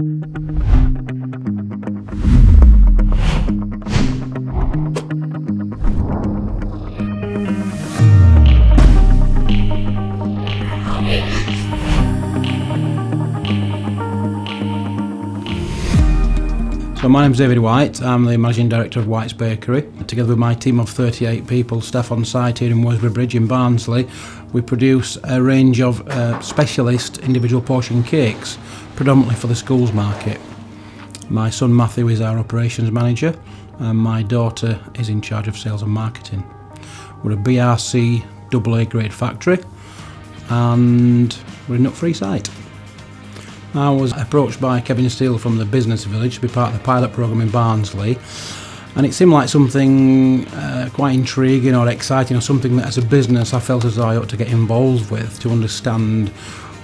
So my name's David White, I'm the Managing Director of White's Bakery. Together with my team of 38 people, staff on site here in Worsborough Bridge in Barnsley, we produce a range of specialist individual portion cakes, predominantly for the schools market. My son Matthew is our operations manager and my daughter is in charge of sales and marketing. We're a BRC AA grade factory and we're a nut-free site. I was approached by Kevin Steele from the Business Village to be part of the pilot programme in Barnsley, and it seemed like something quite intriguing or exciting, or something that as a business I felt as though I ought to get involved with to understand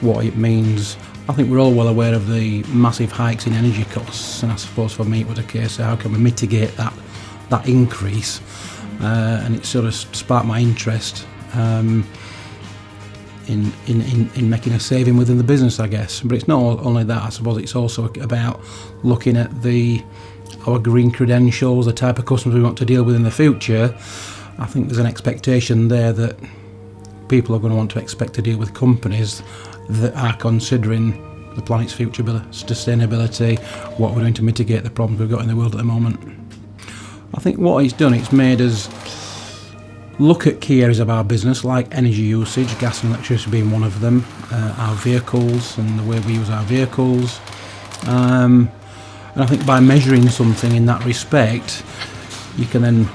what it means. I think we're all well aware of the massive hikes in energy costs, and I suppose for me it was a case of how can we mitigate that increase, and it sort of sparked my interest in making a saving within the business, I guess. But it's not only that, I suppose it's also about looking at our green credentials, the type of customers we want to deal with in the future. I think there's an expectation there that people are going to want to expect to deal with companies that are considering the planet's future, sustainability, what we're doing to mitigate the problems we've got in the world at the moment. I think what it's done, it's made us look at key areas of our business like energy usage, gas and electricity being one of them, our vehicles and the way we use our vehicles. And I think by measuring something in that respect, you can then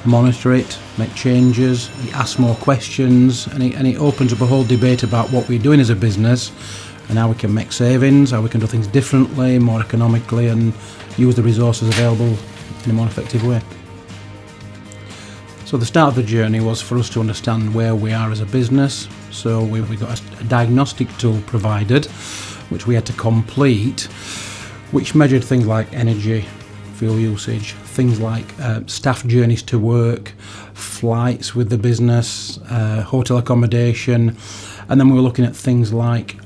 monitor it, make changes, ask more questions, and it opens up a whole debate about what we're doing as a business and how we can make savings, how we can do things differently, more economically, and use the resources available in a more effective way. So the start of the journey was for us to understand where we are as a business. So we got a diagnostic tool provided, which we had to complete, which measured things like energy, fuel usage, things like staff journeys to work, flights with the business, hotel accommodation, and then we were looking at things like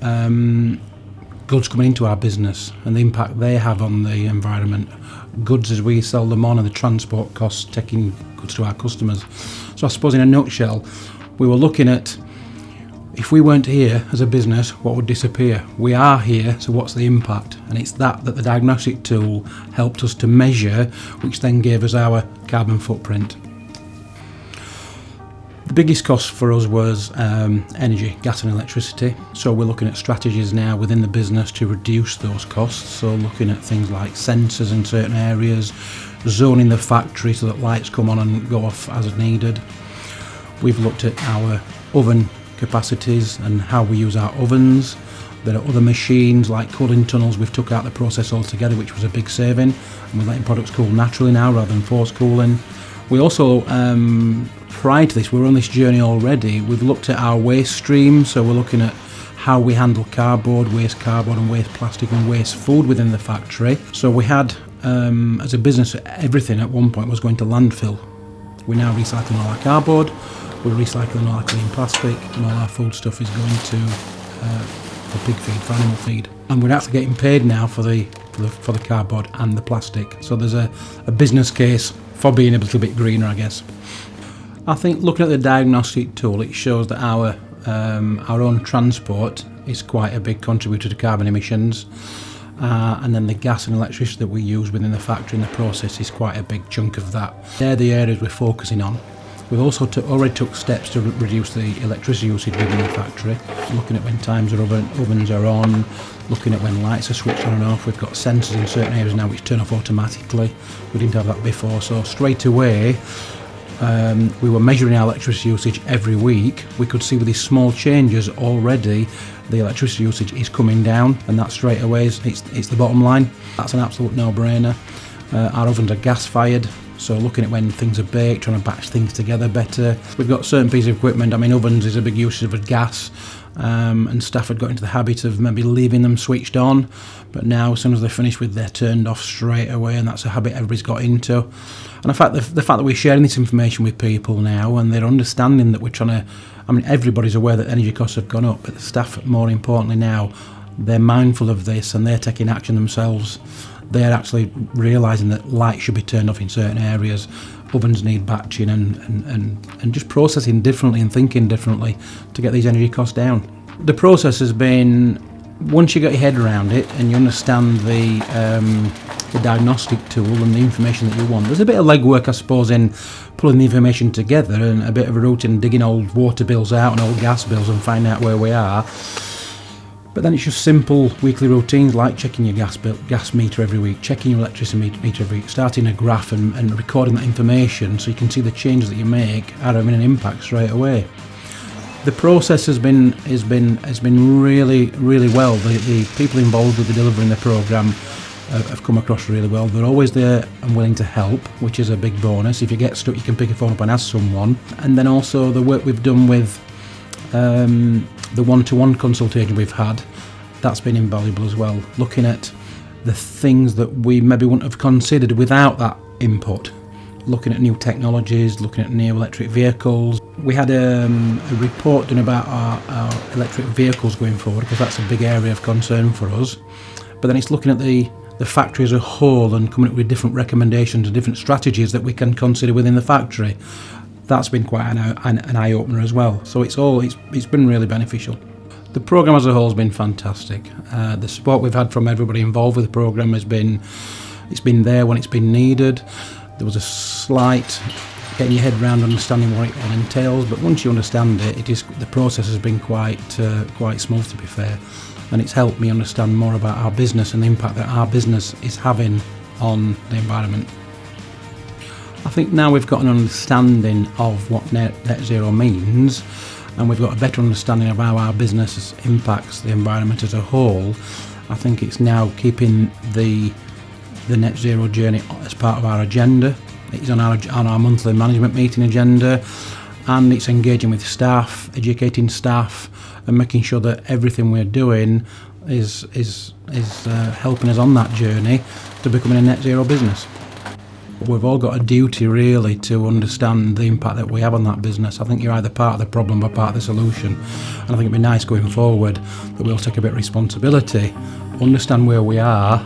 goods coming into our business and the impact they have on the environment, goods as we sell them on and the transport costs taking goods to our customers. So I suppose in a nutshell, we were looking at if we weren't here as a business, what would disappear? We are here, so what's the impact? And it's that the diagnostic tool helped us to measure, which then gave us our carbon footprint. The biggest cost for us was energy, gas and electricity. So we're looking at strategies now within the business to reduce those costs. So looking at things like sensors in certain areas, zoning the factory so that lights come on and go off as needed. We've looked at our oven capacities and how we use our ovens. There are other machines like cooling tunnels. We've took out the process altogether, which was a big saving, and we're letting products cool naturally now rather than forced cooling. We also, prior to this, we were on this journey already. We've looked at our waste stream, so we're looking at how we handle cardboard and waste plastic and waste food within the factory. So we had, as a business, everything at one point was going to landfill. We're now recycling all our cardboard, we're recycling all our clean plastic, and all our food stuff is going to for pig feed, for animal feed. And we're actually getting paid now for the cardboard and the plastic. So there's a business case for being a little bit greener, I guess. I think looking at the diagnostic tool, it shows that our own transport is quite a big contributor to carbon emissions, and then the gas and electricity that we use within the factory and the process is quite a big chunk of that. They're the areas we're focusing on. We've also already took steps to reduce the electricity usage within the factory, looking at when ovens are on, looking at when lights are switched on and off. We've got sensors in certain areas now which turn off automatically. We didn't have that before, so straight away we were measuring our electricity usage every week. We could see with these small changes already the electricity usage is coming down, and that straight away it's the bottom line. That's an absolute no-brainer. Our ovens are gas fired, so looking at when things are baked, trying to batch things together better. We've got certain pieces of equipment. I mean, ovens is a big usage of gas, and staff had got into the habit of maybe leaving them switched on, but now as soon as they're finished with, they're turned off straight away, and that's a habit everybody's got into. And the fact that we're sharing this information with people now, and they're understanding that we're trying to, I mean, everybody's aware that energy costs have gone up, but the staff, more importantly now, they're mindful of this and they're taking action themselves. They're actually realising that light should be turned off in certain areas, ovens need batching, and just processing differently and thinking differently to get these energy costs down. The process has been, once you get your head around it and you understand the diagnostic tool and the information that you want, there's a bit of legwork, I suppose, in pulling the information together, and a bit of a routine digging old water bills out and old gas bills and finding out where we are. But then it's just simple weekly routines like checking your gas meter every week, checking your electricity meter every week, starting a graph and recording that information so you can see the changes that you make are having an impact straight away. The process has been really, really well. The people involved with the delivering the programme have come across really well. They're always there and willing to help, which is a big bonus. If you get stuck, you can pick a phone up and ask someone. And then also the work we've done with the one-to-one consultation we've had, that's been invaluable as well. Looking at the things that we maybe wouldn't have considered without that input. Looking at new technologies, looking at new electric vehicles. We had a report done about our electric vehicles going forward, because that's a big area of concern for us. But then it's looking at the factory as a whole and coming up with different recommendations and different strategies that we can consider within the factory. That's been quite an eye-opener as well. So it's been really beneficial. The programme as a whole has been fantastic. The support we've had from everybody involved with the programme it's been there when it's been needed. There was a slight getting your head around understanding what it all entails, but once you understand it, the process has been quite smooth, to be fair, and it's helped me understand more about our business and the impact that our business is having on the environment. I think now we've got an understanding of what net zero means, and we've got a better understanding of how our business impacts the environment as a whole. I think it's now keeping the net zero journey as part of our agenda. It's on our monthly management meeting agenda, and it's engaging with staff, educating staff, and making sure that everything we're doing is helping us on that journey to becoming a net zero business. We've all got a duty really to understand the impact that we have on that business. I think you're either part of the problem or part of the solution, and I think it'd be nice going forward that we'll take a bit of responsibility, understand where we are,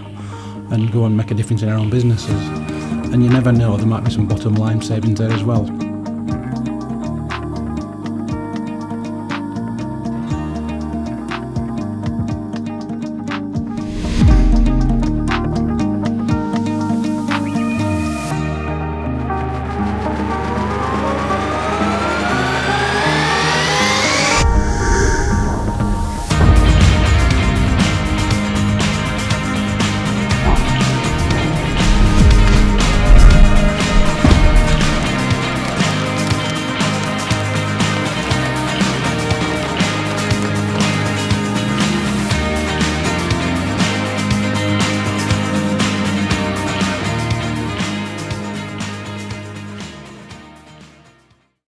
and go and make a difference in our own businesses. And you never know, there might be some bottom line savings there as well.